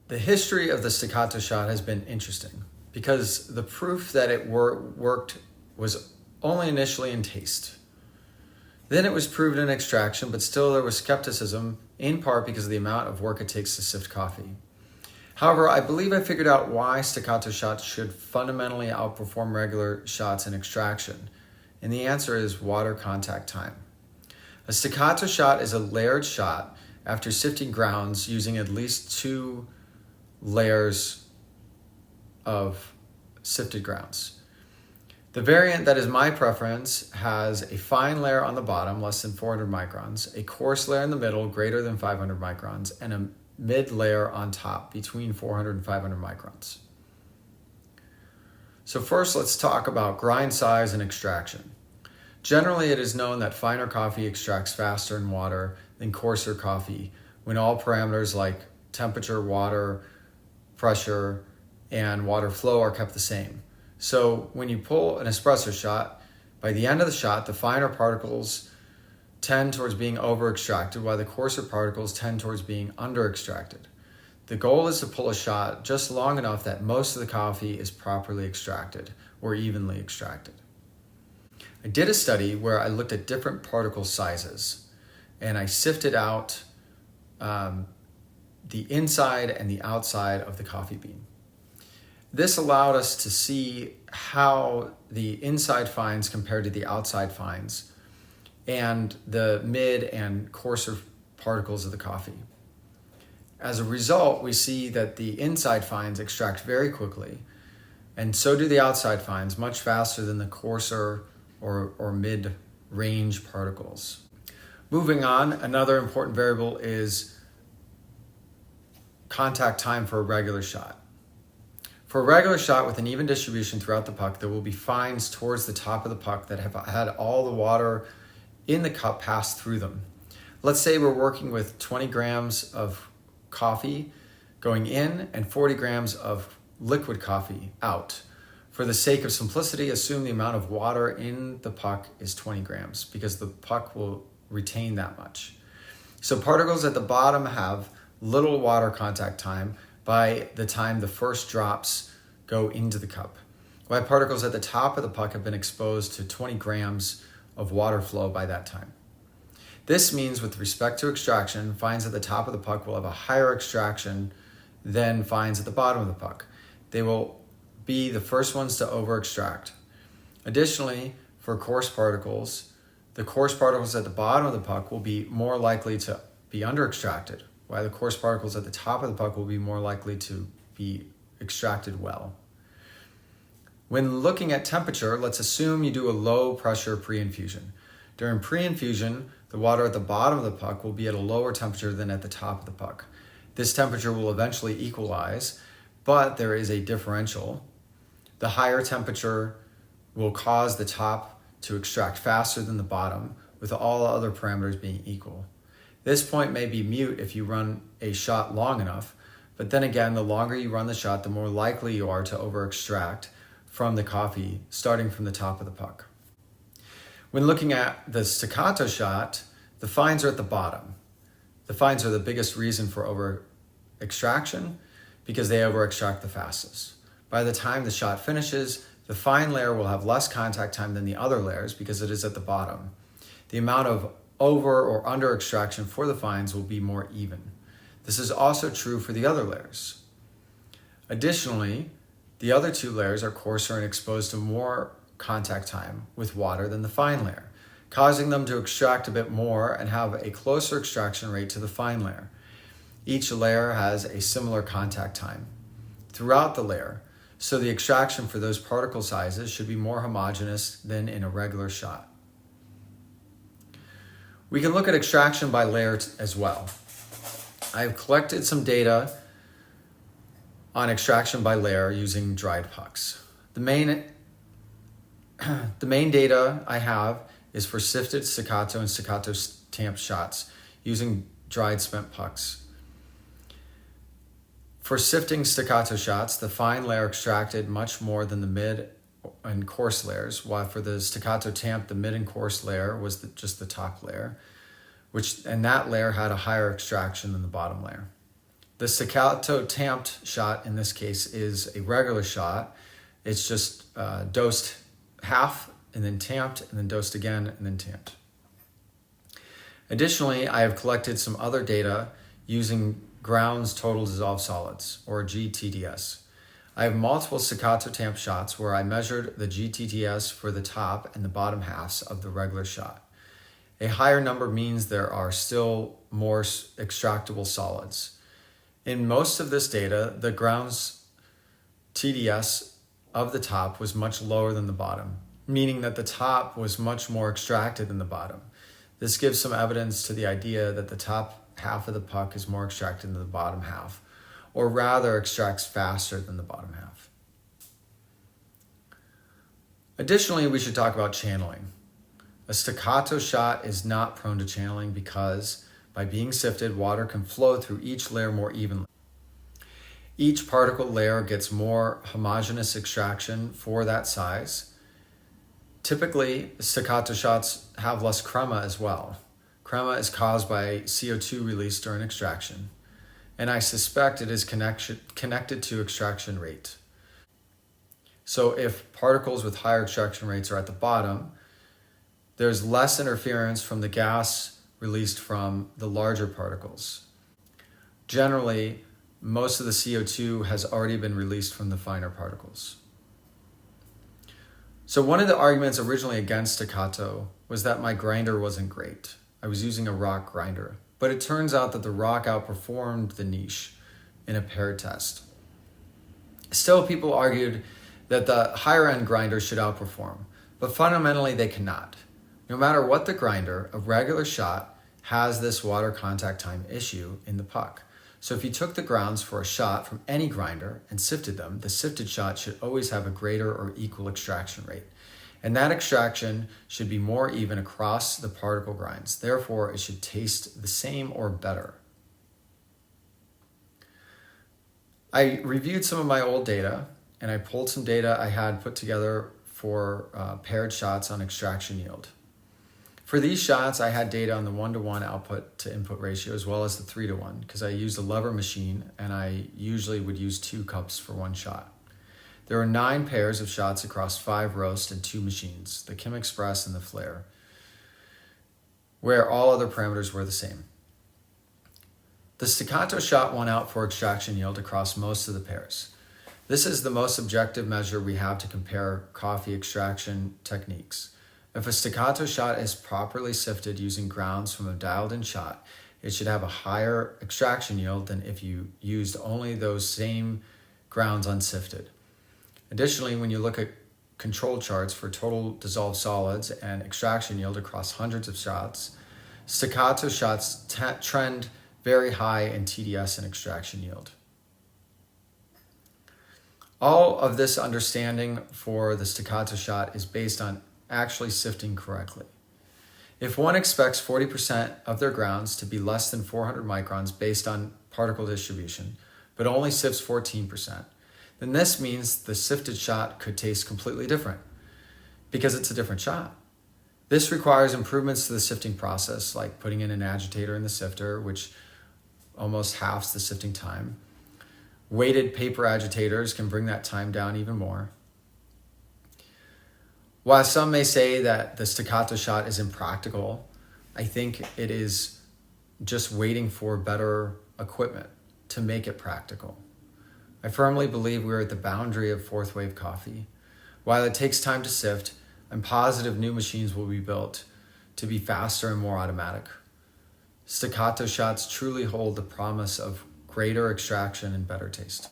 The history of the staccato shot has been interesting because the proof that it worked was only initially in taste. Then it was proved in extraction, but still there was skepticism, in part because of the amount of work it takes to sift coffee. However, I believe I figured out why staccato shots should fundamentally outperform regular shots in extraction. And the answer is water contact time. A staccato shot is a layered shot after sifting grounds using at least 2 layers of sifted grounds. The variant that is my preference has a fine layer on the bottom, less than 400 microns, a coarse layer in the middle, greater than 500 microns, and a mid layer on top, between 400 and 500 microns. So first, let's talk about grind size and extraction. Generally, it is known that finer coffee extracts faster in water than coarser coffee when all parameters like temperature, water, pressure, and water flow are kept the same. So when you pull an espresso shot, by the end of the shot, the finer particles tend towards being over-extracted, while the coarser particles tend towards being under-extracted. The goal is to pull a shot just long enough that most of the coffee is properly extracted or evenly extracted. I did a study where I looked at different particle sizes and I sifted out the inside and the outside of the coffee bean. This allowed us to see how the inside fines compared to the outside fines and the mid and coarser particles of the coffee. As a result, we see that the inside fines extract very quickly, and so do the outside fines, much faster than the coarser or mid-range particles. Moving on, another important variable is contact time for a regular shot. For a regular shot with an even distribution throughout the puck, there will be fines towards the top of the puck that have had all the water in the cup pass through them. Let's say we're working with 20 grams of coffee going in and 40 grams of liquid coffee out. For the sake of simplicity, assume the amount of water in the puck is 20 grams because the puck will retain that much. So particles at the bottom have little water contact time by the time the first drops go into the cup, while particles at the top of the puck have been exposed to 20 grams of water flow by that time. This means with respect to extraction, fines at the top of the puck will have a higher extraction than fines at the bottom of the puck. They will be the first ones to over-extract. Additionally, for coarse particles, the coarse particles at the bottom of the puck will be more likely to be under-extracted, while the coarse particles at the top of the puck will be more likely to be extracted well. When looking at temperature, let's assume you do a low pressure pre-infusion. During pre-infusion, the water at the bottom of the puck will be at a lower temperature than at the top of the puck. This temperature will eventually equalize, but there is a differential. The higher temperature will cause the top to extract faster than the bottom, with all other parameters being equal. This point may be moot if you run a shot long enough, but then again, the longer you run the shot, the more likely you are to over-extract from the coffee, starting from the top of the puck. When looking at the staccato shot, the fines are at the bottom. The fines are the biggest reason for over-extraction because they over-extract the fastest. By the time the shot finishes, the fine layer will have less contact time than the other layers because it is at the bottom. The amount of over or under extraction for the fines will be more even. This is also true for the other layers. Additionally, the other 2 layers are coarser and exposed to more contact time with water than the fine layer, causing them to extract a bit more and have a closer extraction rate to the fine layer. Each layer has a similar contact time throughout the layer, so the extraction for those particle sizes should be more homogeneous than in a regular shot. We can look at extraction by layer as well. I've collected some data on extraction by layer using dried pucks. The main data I have is for sifted staccato and staccato tamp shots using dried spent pucks. For sifting staccato shots, the fine layer extracted much more than the mid and coarse layers, while for the staccato tamp, the mid and coarse layer was just the top layer, and that layer had a higher extraction than the bottom layer. The staccato tamped shot in this case is a regular shot. It's just dosed half and then tamped and then dosed again and then tamped. Additionally, I have collected some other data using grounds total dissolved solids, or GTDS. I have multiple staccato tamp shots where I measured the GTDS for the top and the bottom halves of the regular shot. A higher number means there are still more extractable solids. In most of this data, the grounds TDS of the top was much lower than the bottom, meaning that the top was much more extracted than the bottom. This gives some evidence to the idea that the top half of the puck is more extracted than the bottom half, or rather extracts faster than the bottom half. Additionally, we should talk about channeling. A staccato shot is not prone to channeling because by being sifted, water can flow through each layer more evenly. Each particle layer gets more homogeneous extraction for that size. Typically, staccato shots have less crema as well. Crema is caused by CO2 release during extraction, and I suspect it is connected to extraction rate. So if particles with higher extraction rates are at the bottom, there's less interference from the gas released from the larger particles. Generally, most of the CO2 has already been released from the finer particles. So one of the arguments originally against staccato was that my grinder wasn't great. I was using a rock grinder, but it turns out that the rock outperformed the niche in a paired test. Still, people argued that the higher end grinder should outperform, but fundamentally they cannot. No matter what the grinder, a regular shot has this water contact time issue in the puck. So if you took the grounds for a shot from any grinder and sifted them, the sifted shot should always have a greater or equal extraction rate. And that extraction should be more even across the particle grinds. Therefore, it should taste the same or better. I reviewed some of my old data, and I pulled some data I had put together for paired shots on extraction yield. For these shots, I had data on the 1-to-1 output to input ratio as well as the 3-to-1 because I used a lever machine and I usually would use 2 cups for one shot. There were 9 pairs of shots across 5 roast and 2 machines, the Kim Express and the Flare, where all other parameters were the same. The staccato shot won out for extraction yield across most of the pairs. This is the most objective measure we have to compare coffee extraction techniques. If a staccato shot is properly sifted using grounds from a dialed-in shot, it should have a higher extraction yield than if you used only those same grounds unsifted. Additionally, when you look at control charts for total dissolved solids and extraction yield across hundreds of shots, staccato shots trend very high in TDS and extraction yield. All of this understanding for the staccato shot is based on actually sifting correctly. If one expects 40% of their grounds to be less than 400 microns based on particle distribution, but only sifts 14%, then this means the sifted shot could taste completely different because it's a different shot. This requires improvements to the sifting process, like putting in an agitator in the sifter, which almost halves the sifting time. Weighted paper agitators can bring that time down even more. While some may say that the staccato shot is impractical, I think it is just waiting for better equipment to make it practical. I firmly believe we're at the boundary of fourth wave coffee. While it takes time to sift, I'm positive new machines will be built to be faster and more automatic. Staccato shots truly hold the promise of greater extraction and better taste.